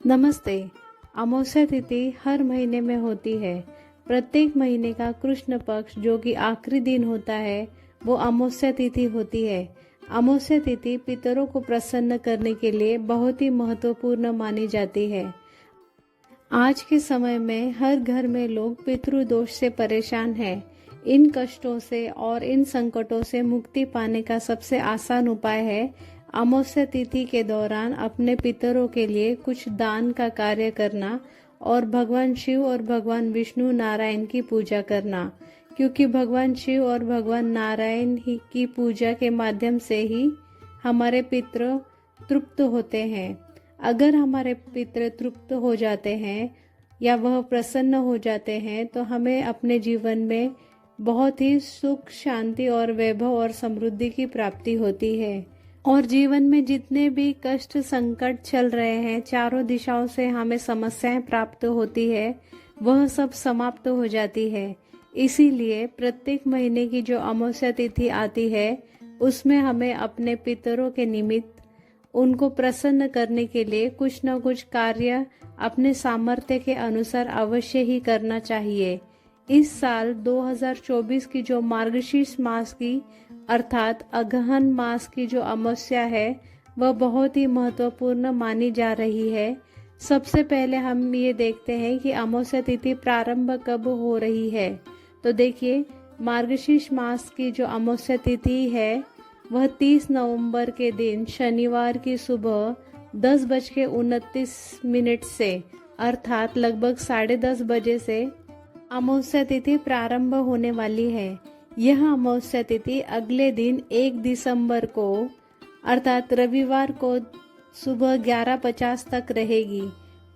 नमस्ते। अमावस्या तिथि हर महीने में होती है। प्रत्येक महीने का कृष्ण पक्ष जो कि आखिरी दिन होता है वो अमावस्या तिथि होती है। अमावस्या तिथि पितरों को प्रसन्न करने के लिए बहुत ही महत्वपूर्ण मानी जाती है। आज के समय में हर घर में लोग पितृदोष से परेशान हैं। इन कष्टों से और इन संकटों से मुक्ति पाने का सबसे आसान उपाय है अमावस्या तिथि के दौरान अपने पितरों के लिए कुछ दान का कार्य करना और भगवान शिव और भगवान विष्णु नारायण की पूजा करना, क्योंकि भगवान शिव और भगवान नारायण ही की पूजा के माध्यम से ही हमारे पितर तृप्त होते हैं। अगर हमारे पितर तृप्त हो जाते हैं या वह प्रसन्न हो जाते हैं तो हमें अपने जीवन में बहुत ही सुख, शांति और वैभव और समृद्धि की प्राप्ति होती है। और जीवन में जितने भी कष्ट संकट चल रहे हैं, चारों दिशाओं से हमें समस्याएं प्राप्त होती है, वह सब समाप्त हो जाती है। इसीलिए प्रत्येक महीने की जो अमावस्या तिथि आती है उसमें हमें अपने पितरों के निमित्त उनको प्रसन्न करने के लिए कुछ न कुछ कार्य अपने सामर्थ्य के अनुसार अवश्य ही करना चाहिए। इस साल 2024 की जो मार्गशीर्ष मास की अर्थात अगहन मास की जो अमावस्या है वह बहुत ही महत्वपूर्ण मानी जा रही है। सबसे पहले हम ये देखते हैं कि अमावस्या तिथि प्रारंभ कब हो रही है। तो देखिए, मार्गशीर्ष मास की जो अमावस्या तिथि है वह 30 नवंबर के दिन शनिवार की सुबह 10:29 से अर्थात लगभग 10:30 बजे से अमावस्या तिथि प्रारंभ होने वाली है। यह अमावस्या तिथि अगले दिन 1 दिसंबर को अर्थात रविवार को सुबह 11:50 तक रहेगी।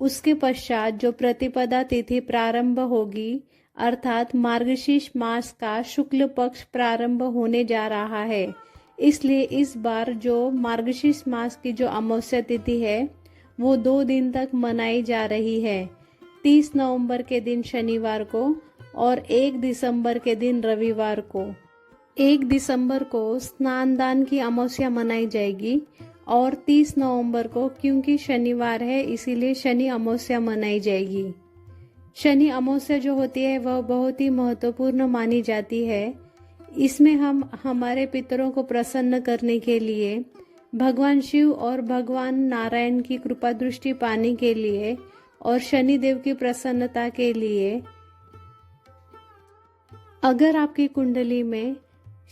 उसके पश्चात जो प्रतिपदा तिथि प्रारंभ होगी अर्थात मार्गशीर्ष मास का शुक्ल पक्ष प्रारंभ होने जा रहा है। इसलिए इस बार जो मार्गशीर्ष मास की जो अमावस्या तिथि है वो 2 दिन तक मनाई जा रही है। 30 नवंबर के दिन शनिवार को और 1 दिसंबर के दिन रविवार को। 1 दिसंबर को स्नान दान की अमावस्या मनाई जाएगी और 30 नवंबर को क्योंकि शनिवार है इसीलिए शनि अमावस्या मनाई जाएगी। शनि अमावस्या जो होती है वह बहुत ही महत्वपूर्ण मानी जाती है। इसमें हम हमारे पितरों को प्रसन्न करने के लिए भगवान शिव और भगवान नारायण की कृपा दृष्टि पाने के लिए और शनि देव की प्रसन्नता के लिए, अगर आपकी कुंडली में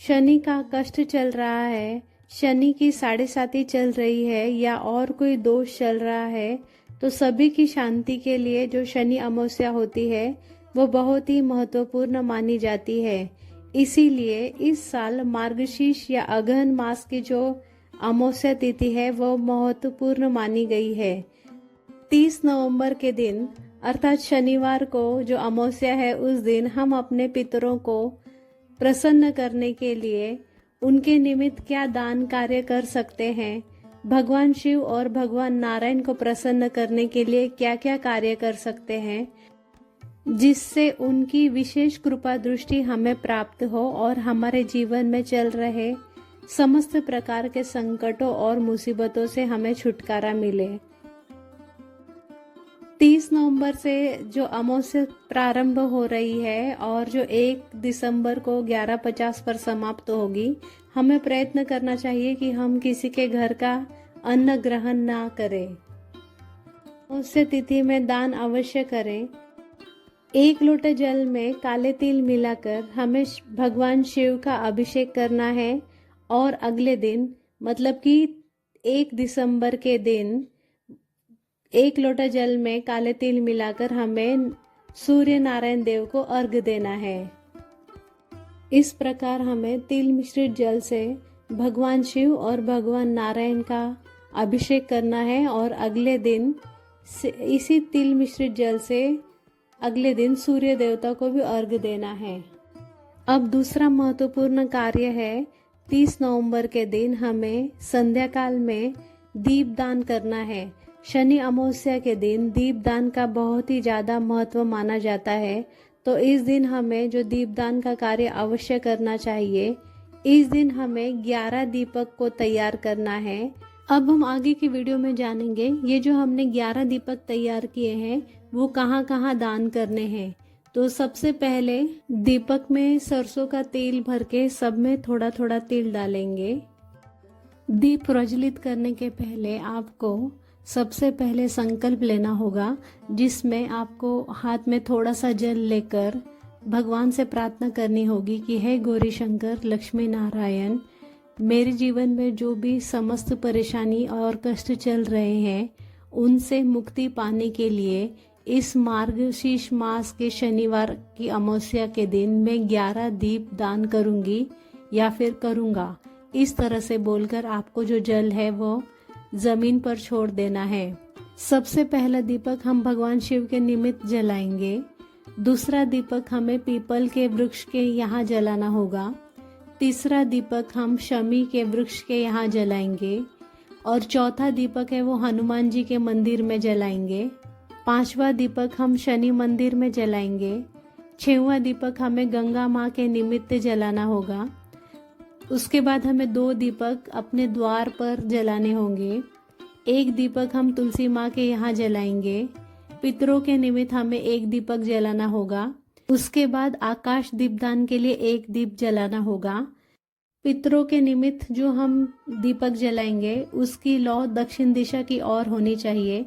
शनि का कष्ट चल रहा है, शनि की 7.5 चल रही है या और कोई दोष चल रहा है तो सभी की शांति के लिए जो शनि अमावस्या होती है वो बहुत ही महत्वपूर्ण मानी जाती है। इसीलिए इस साल मार्गशीर्ष या अगहन मास की जो अमावस्या तिथि है वो महत्वपूर्ण मानी गई है। 30 नवंबर के दिन अर्थात शनिवार को जो अमावस्या है उस दिन हम अपने पितरों को प्रसन्न करने के लिए उनके निमित्त क्या दान कार्य कर सकते हैं, भगवान शिव और भगवान नारायण को प्रसन्न करने के लिए क्या क्या कार्य कर सकते हैं जिससे उनकी विशेष कृपा दृष्टि हमें प्राप्त हो और हमारे जीवन में चल रहे समस्त प्रकार के संकटों और मुसीबतों से हमें छुटकारा मिले। 30 नवंबर से जो अमावस्या प्रारंभ हो रही है और जो 1 दिसंबर को 11:50 पर समाप्त होगी, हमें प्रयत्न करना चाहिए कि हम किसी के घर का अन्न ग्रहण ना करें। अमावस्या तिथि में दान अवश्य करें। 1 लोटे जल में काले तिल मिलाकर हमें भगवान शिव का अभिषेक करना है और अगले दिन मतलब कि 1 दिसंबर के दिन 1 लोटा जल में काले तिल मिलाकर हमें सूर्य नारायण देव को अर्घ्य देना है। इस प्रकार हमें तिल मिश्रित जल से भगवान शिव और भगवान नारायण का अभिषेक करना है और अगले दिन इसी तिल मिश्रित जल से अगले दिन सूर्य देवता को भी अर्घ्य देना है। अब दूसरा महत्वपूर्ण कार्य है 30 नवंबर के दिन हमें संध्या काल में दीपदान करना है। शनि अमावस्या के दिन दीपदान का बहुत ही ज़्यादा महत्व माना जाता है, तो इस दिन हमें जो दीपदान का कार्य अवश्य करना चाहिए। इस दिन हमें 11 दीपक को तैयार करना है अब हम आगे की वीडियो में जानेंगे ये जो हमने 11 दीपक तैयार किए हैं वो कहाँ कहाँ दान करने हैं। तो सबसे पहले दीपक में सरसों का तेल भर के सब में थोड़ा थोड़ा तेल डालेंगे। दीप प्रज्वलित करने के पहले आपको सबसे पहले संकल्प लेना होगा, जिसमें आपको हाथ में थोड़ा सा जल लेकर भगवान से प्रार्थना करनी होगी कि हे गौरी शंकर लक्ष्मी नारायण, मेरे जीवन में जो भी समस्त परेशानी और कष्ट चल रहे हैं उनसे मुक्ति पाने के लिए इस मार्गशीर्ष मास के शनिवार की अमावस्या के दिन मैं 11 दीप दान करूंगी या फिर करूंगा। इस तरह से बोलकर आपको जो जल है वो जमीन पर छोड़ देना है। सबसे पहला दीपक हम भगवान शिव के निमित्त जलाएंगे। दूसरा दीपक हमें पीपल के वृक्ष के यहाँ जलाना होगा। तीसरा दीपक हम शमी के वृक्ष के यहाँ जलाएंगे और चौथा दीपक है वो हनुमान जी के मंदिर में जलाएंगे। पांचवा दीपक हम शनि मंदिर में जलाएंगे। छठवां दीपक हमें गंगा माँ के निमित्त जलाना होगा। उसके बाद हमें 2 दीपक अपने द्वार पर जलाने होंगे। 1 दीपक हम तुलसी माँ के यहाँ जलाएंगे। पितरों के निमित्त हमें 1 दीपक जलाना होगा। उसके बाद आकाश दीपदान के लिए 1 दीप जलाना होगा। पितरों के निमित्त जो हम दीपक जलाएंगे उसकी लौ दक्षिण दिशा की ओर होनी चाहिए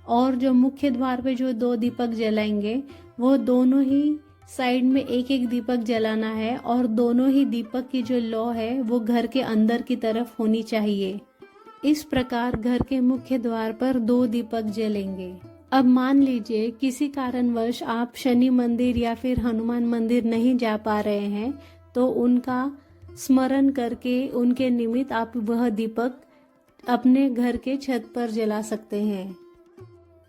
और जो मुख्य द्वार पे जो 2 दीपक जलाएंगे वो दोनों ही साइड में 1-1 दीपक जलाना है और दोनों ही दीपक की जो लौ है वो घर के अंदर की तरफ होनी चाहिए। इस प्रकार घर के मुख्य द्वार पर 2 दीपक जलेंगे। अब मान लीजिए किसी कारणवश आप शनि मंदिर या फिर हनुमान मंदिर नहीं जा पा रहे हैं तो उनका स्मरण करके उनके निमित्त आप वह दीपक अपने घर के छत पर जला सकते हैं।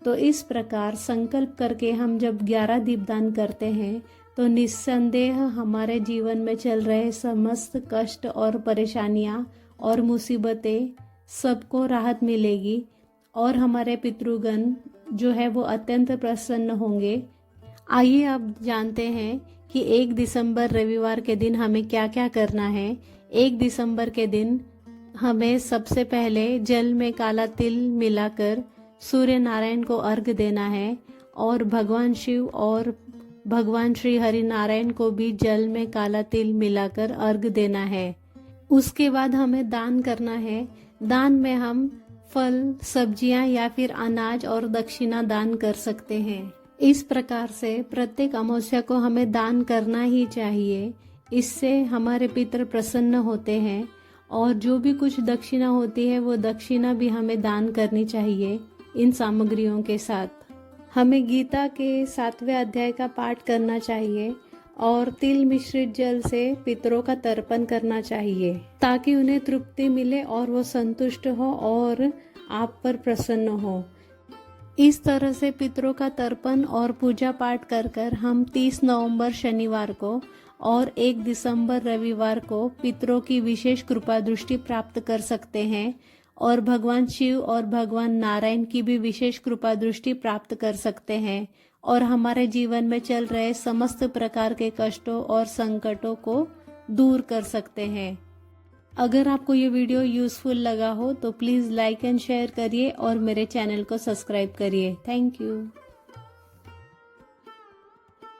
तो इस प्रकार संकल्प करके हम जब 11 दीपदान करते हैं तो निस्संदेह हमारे जीवन में चल रहे समस्त कष्ट और परेशानियां और मुसीबतें सबको राहत मिलेगी और हमारे पितृगण जो है वो अत्यंत प्रसन्न होंगे। आइए अब जानते हैं कि 1 दिसंबर रविवार के दिन हमें क्या क्या करना है। 1 दिसंबर के दिन हमें सबसे पहले जल में काला तिल मिलाकर सूर्य नारायण को अर्घ देना है और भगवान शिव और भगवान श्री हरि नारायण को भी जल में काला तिल मिलाकर अर्घ देना है। उसके बाद हमें दान करना है। दान में हम फल, सब्जियां या फिर अनाज और दक्षिणा दान कर सकते हैं। इस प्रकार से प्रत्येक अमावस्या को हमें दान करना ही चाहिए। इससे हमारे पितर प्रसन्न होते हैं और जो भी कुछ दक्षिणा होती है वो दक्षिणा भी हमें दान करनी चाहिए। इन सामग्रियों के साथ हमें गीता के 7वें अध्याय का पाठ करना चाहिए और तिल मिश्रित जल से पितरों का तर्पण करना चाहिए ताकि उन्हें तृप्ति मिले और वो संतुष्ट हो और आप पर प्रसन्न हो। इस तरह से पितरों का तर्पण और पूजा पाठ कर कर हम 30 नवंबर शनिवार को और 1 दिसंबर रविवार को पितरों की विशेष कृपा दृष्टि प्राप्त कर सकते हैं और भगवान शिव और भगवान नारायण की भी विशेष कृपा दृष्टि प्राप्त कर सकते हैं और हमारे जीवन में चल रहे समस्त प्रकार के कष्टों और संकटों को दूर कर सकते हैं। अगर आपको ये वीडियो यूजफुल लगा हो तो प्लीज़ लाइक एंड शेयर करिए और मेरे चैनल को सब्सक्राइब करिए। Thank you.